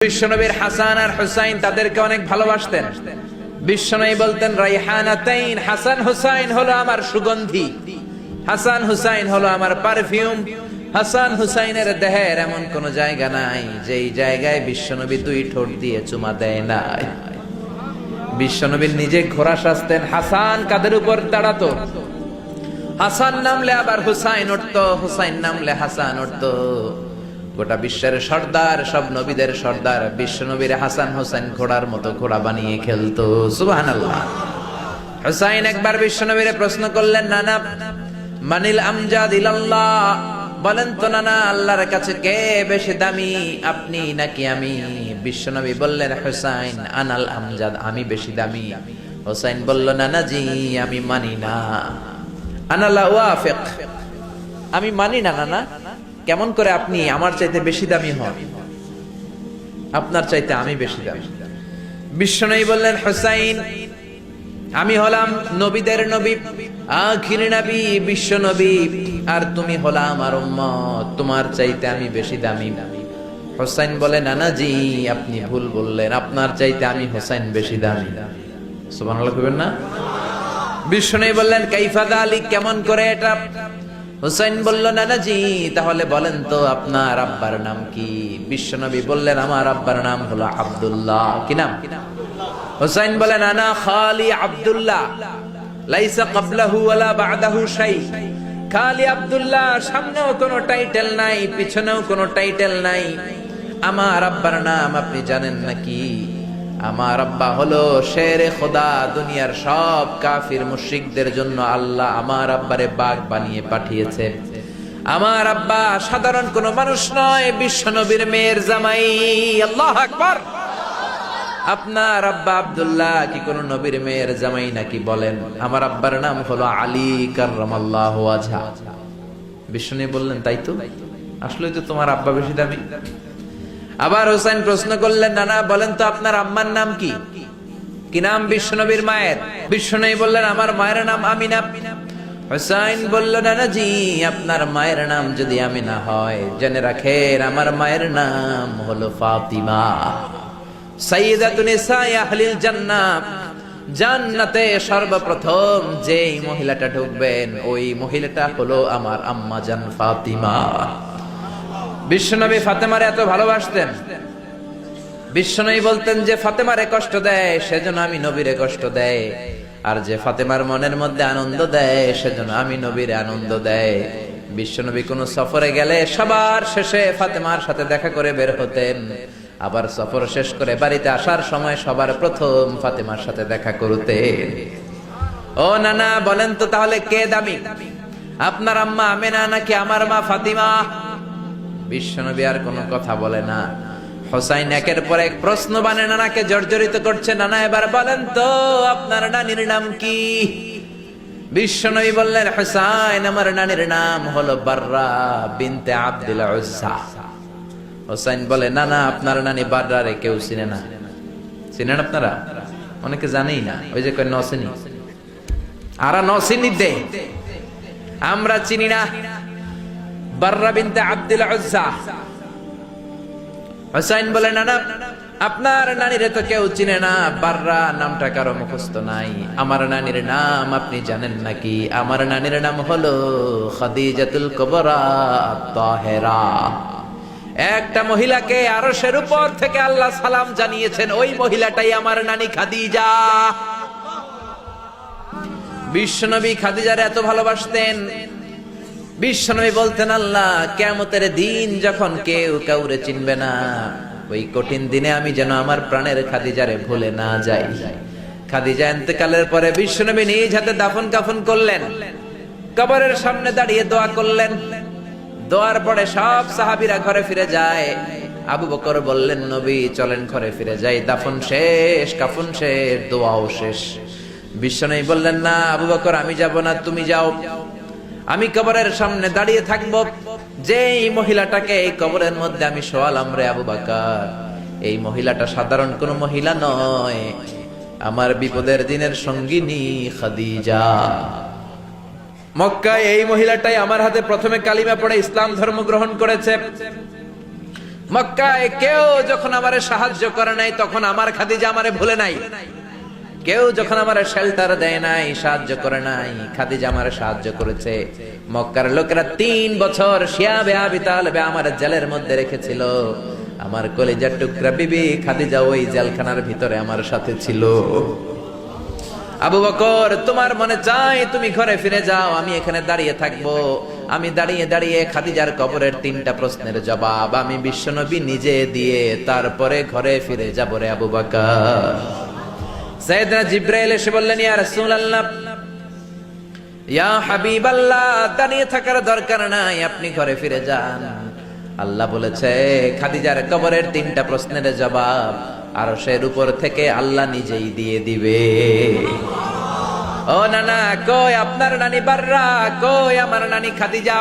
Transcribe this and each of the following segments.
বিশ্বনবীর হাসান আর হুসাইন তাদেরকে অনেক ভালোবাসতেন। বিশ্বনবী বলতেন রাইহানাতাইন, হাসান হুসাইন হলো আমার সুগন্ধি, হাসান হুসাইন হলো আমার পারফিউম। হাসান হুসাইনের দেহের এমন কোন জায়গা নাই যেই জায়গায় বিশ্বনবী দুই ঠোঁট দিয়ে চুমা দেয় নাই। বিশ্বনবীর নিজে ঘোড়া সাজতেন, হাসান কাদের উপর দাঁড়াতো, হাসান নামলে আবার হুসাইন উঠতো, হুসাইন নামলে হাসান উঠতো। গোটা বিশ্বের সর্দার, সব নবীদের সর্দার বিশ্বনবীর হাসান হুসাইন ঘোড়ার মতো ঘোড়া বানিয়ে খেলতো। সুবহানাল্লাহ। হুসাইন একবার বিশ্বনবীরে প্রশ্ন করলেন, নানা মানিল আমজাদ ইলাল্লাহ, বলেন তো নানা আল্লাহর কাছে কে বেশি দামি, আপনি নাকি আমি? বিশ্বনবী বললেন, হুসাইন আনাল আমজাদ, আমি বেশি দামি। হুসাইন বলল, নানা জি আমি মানি না, আনালা ওয়াফিক, আমি মানি না নানা। কেমন করে আপনি আমার চাইতে বেশি দামি হন? আপনার চাইতে আমি বেশি দামি। বিশ্বনবী বললেন, হুসাইন আমি হলাম নবীদের নবী, আখির নবী বিশ্ব নবী, আর তুমি হলা আমার উম্মত, তোমার চাইতে আমি বেশি দামি। হুসাইন বলে, নানা জি আপনি ভুল বললেন, আপনার চাইতে আমি হুসাইন বেশি দামি। সুবহানাল্লাহ কইবেন না? বিশ্বনবী বললেন, কাইফা যালিক, কেমন করে এটা? হুসাইন বলল, নানা জি তাহলে বলেন তো আপনার আব্বার নাম কি? বিশ্বনবী বললেন, আমার আব্বার নাম হলো আব্দুল্লাহ। কি নাম? হুসাইন বলেন, আনা খালি আব্দুল্লাহ, লাইসা ক্বাবলাহু ওয়ালা বা'দাহু শাই। খালি আব্দুল্লাহ, সামনেও কোনো টাইটেল নাই, পিছনেও কোনো টাইটেল নাই। আমার আব্বার নাম আপনি জানেন নাকি? আমার আব্বা হলো শেরে খোদা, দুনিয়ার সব কাফির মুশরিকদের জন্য আল্লাহ আমার আব্বারে বাগ বানিয়ে পাঠিয়েছে। আমার আব্বা সাধারণ কোন মানুষ নয়, বিশ্ব নবীর মেয়ের জামাই। আল্লাহু আকবার। আপনার আব্বা আব্দুল্লাহ কি কোন নবীর মেয়ের জামাই নাকি? বলেন, আমার আব্বার নাম হলো আলী কাররামাল্লাহু ওয়াজহা। বিশ্বনবী বললেন, তাই তো, আসলেই তো তোমার আব্বা বেশি দামি। আবার হুসাইন প্রশ্ন করলেন, নানা বলেন তো আপনার আম্মার নাম কি? কি নাম বিশ্বনবীর মায়ের? বিশ্বনবী বললেন, আমার মায়ের নাম আমিনা। হুসাইন বলল, নানা জি আপনার মায়ের নাম যদি আমিনা হয়, জেনে রাখেন আমার মায়ের নাম হলো ফাতিমা। সাইয়্যিদাতুন নিসাই আহলিল জান্নাহ, জান্নাতে সর্বপ্রথম যেই মহিলাটা ঢুকবেন ওই মহিলাটা হলো আমার আম্মা জান ফাতিমা। বিশ্বনবী ফাতেমারে এত ভালোবাসতেন, বিশ্বনবী বলতেন যে ফাতেমারে কষ্ট দেয় সেজন্য আমি নবীরে কষ্ট দেয়, আর যে ফাতেমার মনের মধ্যে আনন্দ দেয় সেজন্য আমি নবীরে আনন্দ দেয়। বিশ্বনবী কোন সফরে গেলে সবার শেষে ফাতেমার সাথে দেখা করে বের হতেন, আবার সফর শেষ করে বাড়িতে আসার সময় সবার প্রথম ফাতেমার সাথে দেখা করতেন। ও নানা বলেন তো তাহলে কে দামি, আপনার আম্মা আমেনা নাকি আমার মা ফাতিমা? বিশ্বনবী আর কোনো কথা বলে না। হুসাইন একের পর এক প্রশ্ন বানে নানাকে জর্জরিত করছে, নানা এবার বলেন তো আপনার নানির নাম কি? বিশ্বনবী বললেন, হুসাইন আমার নানির নাম হলো বাররা বিনতে আব্দুল উজ্জা। হুসাইন বলে, নানা আপনার নানি বাররা রে কেউ চিনে না। চিনেন আপনারা? অনেকে জানেই না, ওই যে কয় নসিনি, আরা নসিনি দে, আমরা চিনি না বাররা বিনতে আব্দুল উজ্জা। হুসাইন বলে, নানা আপনার নানিরে তো কেউ চিনে না, বাররা নামটা কারো মুখস্থ নাই। আমার নানির নাম আপনি জানেন নাকি? আমার নানির নাম হলো খাদিজাতুল কুবরা আত-তাহেরা। একটা মহিলাকে আরশের উপর থেকে আল্লাহ সালাম জানিয়েছেন, ওই মহিলাটাই আমার নানি খাদিজা। বিশ্বনবী খাদিজারে এত ভালোবাসতেন, বিশ্বনবী বলতেন, আল্লাহ কিয়ামতের দিন যখন কেউ কাউরে চিনবে না, ওই কঠিন দিনে আমি যেন আমার প্রাণের খাদিজারে ভুলে না যাই। খাদিজা ইন্তেকালের পরে বিশ্বনবী নিজ হাতে দাফন কাফন করলেন, কবরের সামনে দাঁড়িয়ে দোয়া করলেন। দোয়ার পরে সব সাহাবীরা ঘরে ফিরে যায়। আবু বকর বললেন, নবী চলেন ঘরে ফিরে যাই, দাফন শেষ, কাফন শেষ, দোয়াও শেষ। বিশ্বনবী বললেন, না আবু বকর আমি যাব না, তুমি যাও, আমি কবরের সামনে দাঁড়িয়ে থাকবো। যেই মহিলাটাকে এই কবরের মধ্যে আমি শোয়ালাম রে আবু বকর, এই মহিলাটা সাধারণ কোন মহিলা নয়, আমার বিপদের দিনের সঙ্গিনী খাদিজা। মক্কায় এই মহিলাটাই আমার হাতে প্রথমে কালিমা পড়ে ইসলাম ধর্ম গ্রহণ করেছে। মক্কায় কেউ যখন আমারে সাহায্য করে নাই তখন আমার খাদিজা আমারে ভুলে নাই। কেউ যখন আমারে শেল্টার দেয় নাই, সাহায্য করে নাই, খাদিজা আমারে সাহায্য করেছে। মক্কার লোকেরা 3 বছর শিয়াবে আবি তালেবে আমার জেলের মধ্যে রেখেছিল। আমার কলিজার টুকরা বিবি খাদিজা ওই জেলখানার ভিতরে আমার সাথে ছিল। আবু বকর, তোমার মনে চায় তুমি ঘরে ফিরে যাও, আমি এখানে দাঁড়িয়ে থাকবো। আমি দাঁড়িয়ে দাঁড়িয়ে খাদিজার কবরের 3টা প্রশ্নের জবাব আমি বিশ্বনবী নিজে দিয়ে তারপরে ঘরে ফিরে যাব রে আবু বকর। সাইয়েদনা জিবরাইল এসে বললেন, ইয়া রাসূলুল্লাহ, ইয়া হাবিবাল্লাহ, দাঁড়িয়ে থাকার দরকার নাই, আপনি ঘরে ফিরে যান। আল্লাহ বলেছে খাদিজার কবরের 3টা প্রশ্নের জবাব আরশের উপর থেকে আল্লাহ নিজেই দিয়ে দিবে। ও নানা, কই আপনার নানি বাররা, কই আমার নানি খাদিজা?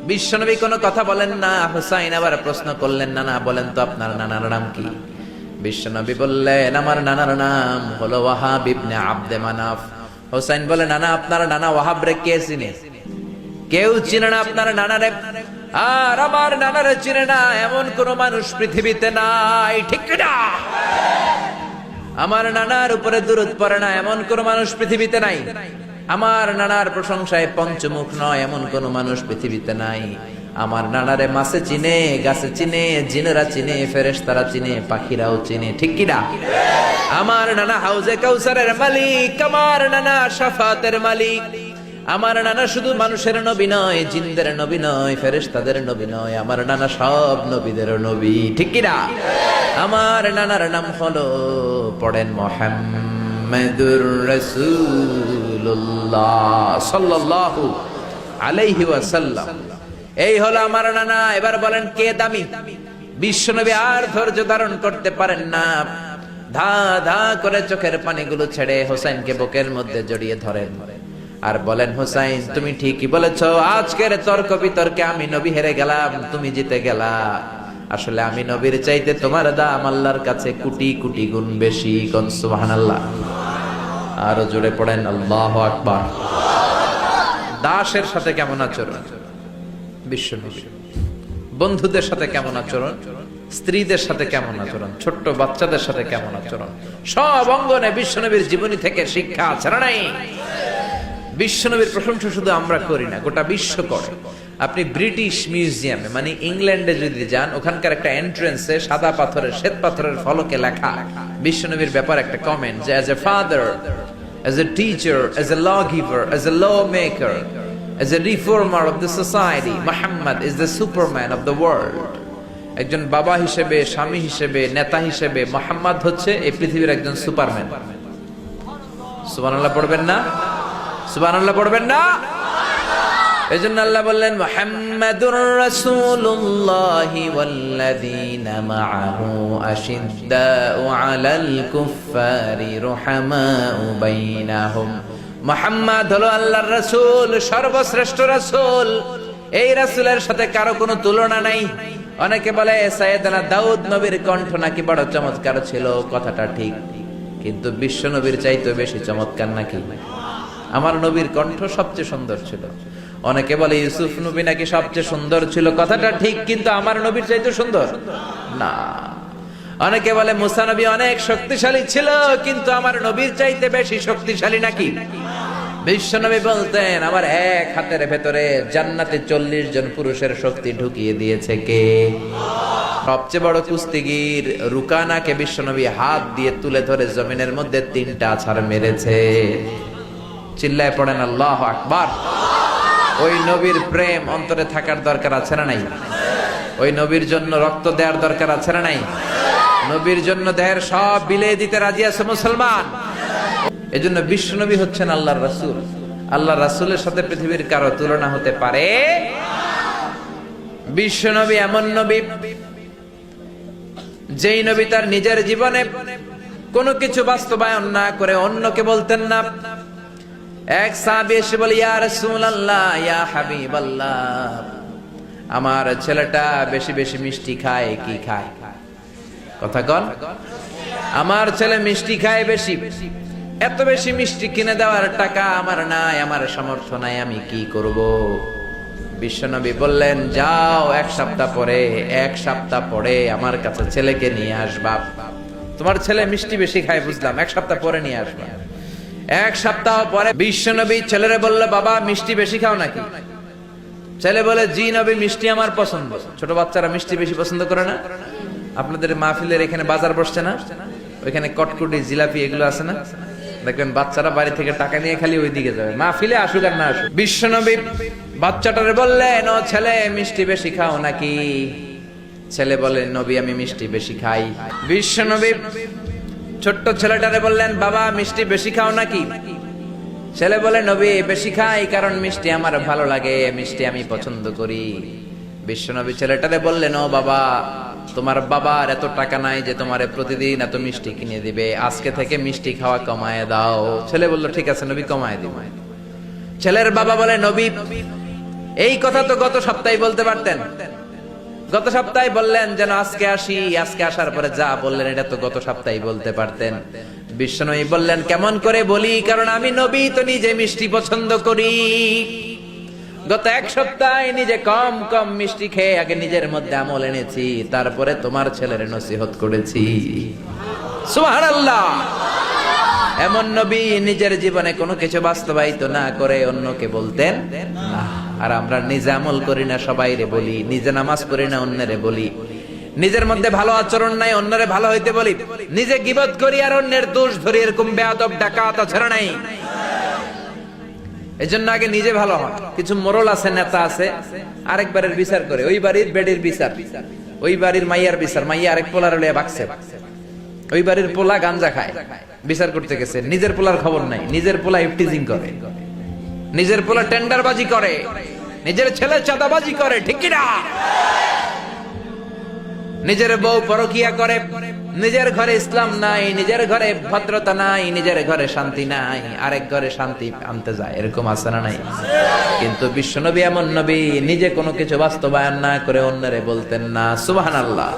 বিশ্বনবী কোনো কথা বলেন না। হুসাইন আবার প্রশ্ন করলেন, নানা বলেন তো আপনার নানার নাম কি? বিশ্বনবী বললেন, আমার নানার নাম হলো ওয়াহাব ইবনে আব্দে মানাফ। হুসাইন বলে, নানা আপনার নানা ওয়াহাব রে কে চিনে? কেউ চিনে না আপনার নানারে। আর আমার নানারে চিনে না এমন কোন মানুষ পৃথিবীতে নাই, ঠিক না? আমার নানার উপরে দুরূদ পড়ে না এমন কোন মানুষ পৃথিবীতে নাই। আমার নানার প্রশংসায় পঞ্চমুখ নয় এমন কোন মানুষ পৃথিবীতে নাই। আমার নানারে মাছে চিনে, গাছে চিনে, জিনেরা চিনে, ফেরেশতারা চিনে, পাখিরাও চিনে, ঠিক কি না? আমার নানা হাউজে কাউসারের মালিক, আমার নানা শাফাতের মালিক। আমার নানা শুধু মানুষের নবী নয়, জিনদের নবী নয়, ফেরেশতাদের নবী নয়, আমার নানা সব নবীদের নবী, ঠিক কি না? আমার নানার নাম হলো, পড়েন, মুহাম্মাদুর রাসূলুল্লাহ সাল্লাল্লাহু আলাইহি ওয়াসাল্লাম। এই হলো আমার নানা। এবার বলেন কে দামি? বিশ্বনবী আর ধৈর্য ধারণ করতে পারেন না, ধা ধা করে চোখের পানিগুলো ছেড়ে হোসেনকে বুকের মধ্যে জড়িয়ে ধরেন আর বলেন, হোসাইন তুমি ঠিকই বলেছ, আজকের তর্ক বিতর্কে আমি নবী হেরে গেলাম, তুমি জিতে গেলা। আসলে আমি নবীর চাইতে তোমার দাম আল্লাহর কাছে কোটি কোটি গুণ বেশি। কোন সুবহানাল্লাহ। আরো জোরে পড়েন আল্লাহু আকবার। দাসের সাথে কেমন আচরণ বিশ্বনবী, বন্ধুদের সাথে কেমন আচরণ, স্ত্রীদের সাথে কেমন আচরণ, ছোট্ট বাচ্চাদের সাথে কেমন আচরণ, সব অঙ্গনে বিশ্বনবীর জীবনী থেকে শিক্ষা আছে না নাই? বিশ্বনবীর প্রশংসা শুধু আমরা করি না, গোটা বিশ্ব করে। আপনি ব্রিটিশ মিউজিয়ামে মানে ইংল্যান্ডে যদি যান, ওখানকার একটা এন্ট্রেন্সে সাদা পাথরের, শ্বেত পাথরের ফলকে লেখা বিশ্বনবীর ব্যাপারে একটা কমেন্ট যে, as a father, as a teacher, as a lawgiver, as a lawmaker, as a reformer of the society, Muhammad is the superman of the world. একজন বাবা হিসেবে, স্বামী হিসেবে, নেতা হিসেবে মুহাম্মদ হচ্ছে এই পৃথিবীর একজন সুপারম্যান। সুবহানাল্লাহ পড়বেন না? সুবহানাল্লাহ পড়বেন না? এজন্য আল্লাহ বললেন, মুহাম্মাদুর রাসূলুল্লাহি ওয়াল্লাযীনা মাআহু আশিদ্দাউ আলাল কুফফারি রুহামাউ বাইনাহুম। মুহাম্মদ হলো আল্লাহর রাসূল, সর্বশ্রেষ্ঠ রাসূল। এই রাসূলের সাথে কারো কোনো তুলনা নাই। অনেকে বলে সাইয়েদনা দাউদ নবীর কণ্ঠ নাকি বড় চমৎকার ছিল, কথাটা ঠিক, কিন্তু বিশ্ব নবীর চাইতে বেশি চমৎকার নাকি? আমার নবীর কণ্ঠ সবচেয়ে সুন্দর ছিল। অনেকে বলে ইউসুফ নবী নাকি সবচেয়ে সুন্দর ছিল, কথাটা ঠিক, কিন্তু আমার নবীর চাইতে সুন্দর না। অনেকে বলে মুসা নবী অনেক শক্তিশালী ছিল, কিন্তু আমার নবীর চাইতে বেশি শক্তিশালী নাকি? বিশ্ব নবী বলতেন, আমার এক হাতের ভেতরে জান্নাতে 40 জন পুরুষের শক্তি ঢুকিয়ে দিয়েছে কে? সবচেয়ে বড় কুস্তিগির রুকানাকে বিশ্ব নবী হাত দিয়ে তুলে ধরে জমিনের মধ্যে 3টা আছাড় মেরেছে। চিল্লায় পড়েন আল্লাহু আকবার। ওই নবীর প্রেম অন্তরে থাকার দরকার আছে না নাই? ওই নবীর জন্য রক্ত দেওয়ার দরকার আছে না নাই? নবীর জন্য দেহের সব বিলিয়ে দিতে রাজি আছে মুসলমান। এজন্য বিশ্ব নবী হচ্ছেন আল্লাহর রাসূল। আল্লাহর রাসূলের সাথে পৃথিবীর কারো তুলনা হতে পারে? বিশ্ব নবী এমন নবী যেই নবী তার নিজের জীবনে কোনো কিছু বাস্তবায়ন না করে অন্যকে বলতেন না। এক সাহাবী এসে বলে, ইয়া রাসূলুল্লাহ, ইয়া হাবিবাল্লাহ, আমার ছেলেটা বেশি বেশি মিষ্টি খায়, কি খায়? কথা কন। আমার ছেলে মিষ্টি খায় বেশি, এত বেশি মিষ্টি কিনে দেওয়ার টাকা আমার নাই, আমার সামর্থ্য নাই, আমি কি করব? বিশ্বনবী বললেন, যাও এক সপ্তাহ পরে আমার কাছে ছেলেকে নিয়ে আসবা। তোমার ছেলে মিষ্টি বেশি খায় বুঝলাম, এক সপ্তাহ পরে নিয়ে আসবা। এক সপ্তাহ পরে বিশ্বনবী ছেলেরে বলল, বাবা মিষ্টি বেশি খাও নাকি? ছেলে বলে, জি নবী, মিষ্টি আমার পছন্দ। ছোট বাচ্চারা মিষ্টি বেশি পছন্দ করে না? আপনাদের মাহফিলের এখানে বাজার বসছে না, ওইখানে কটকুটি জিলাপি এগুলো আছে না, দেখবেন বাচ্চারা বাড়ি থেকে টাকা নিয়ে খালি ওই দিকে যাবে, মাহফিলে আসুক আর না আসুক। বিশ্বনবী বাচ্চাটারে বললেন, ও ছেলে মিষ্টি বেশি খাও নাকি? ছেলে বলে, নবী আমি মিষ্টি বেশি খাই। বিশ্বনবী ছোট্ট ছেলেটারে বললেন, বাবা মিষ্টি বেশি খাও নাকি? ছেলে বলে, নবী বেশি খাই, কারণ মিষ্টি আমার ভালো লাগে, মিষ্টি আমি পছন্দ করি। বিশ্বনবী ছেলেটারে বললেন, ও বাবা, তোমার বাবার এত টাকা নাই যে তোমারে প্রতিদিন এত মিষ্টি কিনে দিবে, আজকে থেকে মিষ্টি খাওয়া কমায় দাও। ছেলে বলল, ঠিক আছে নবী, কমায় দিব। ছেলের বাবা বলে, নবী এই কথা তো গত সপ্তাহে বলতে পারতেন, গত সপ্তাহে বললেন যেন আজকে আসি, আজকে আসার পরে যা বললেন এটা তো গত সপ্তাহে বলতে পারতেন। বিশ্বনবী বললেন, কেমন করে বলি, কারণ আমি নবী তো নিজে মিষ্টি পছন্দ করি। গত এক সপ্তাহে নিজে কম কম মিষ্টি খেয়ে আগে নিজের মধ্যে আমল এনেছি, তারপরে তোমার ছেলের নসিহত করেছি। সুবহানাল্লাহ। এমন নবী নিজের জীবনে কোনো কিছু বাস্তবায়িত না করে অন্যকে বলতেন না। আর আমরা নিজে আমল করি না, সবাইরে বলি, নিজে নামাজ পড়ি না, অন্যরে বলি, নিজের মধ্যে ভালো আচরণ নাই, অন্যরে ভালো হইতে বলি, নিজে গীবত করি আর অন্যের দোষ ধরি, এরকম বেয়াদব ডাকাত ছাড়া নাই। এজন্য আগে নিজে ভালো হয়। কিছু মোরল আছে, নেতা আছে, আরেকবারের বিচার করে, ওই বাড়ির বেডির বিচার, ওই বাড়ির মাইয়ার বিচার, মাইয়া আরেক পোলার লইয়া বাকছে, ওই বাড়ির পোলা গাঞ্জা খায়, বিচার করতে গেছে, নিজের পোলার খবর নাই, নিজের পোলা ইফটিজিং করে, নিজের পোলা টেন্ডারবাজি করে, নিজের ছেলে চাঁদাবাজি করে, ঠিক কি না? নিজের বউ পরকিয়া করে, নিজের ঘরে ইসলাম নাই, নিজের ঘরে ভদ্রতা নাই, নিজের ঘরে শান্তি নাই, আরেক ঘরে শান্তি আনতে যায়, এরকম আছে না নাই? কিন্তু বিশ্বনবী এমন নবী, নিজে কোনো কিছু বাস্তবায়ন না করে অন্যরে বলতেন না। সুবহানাল্লাহ।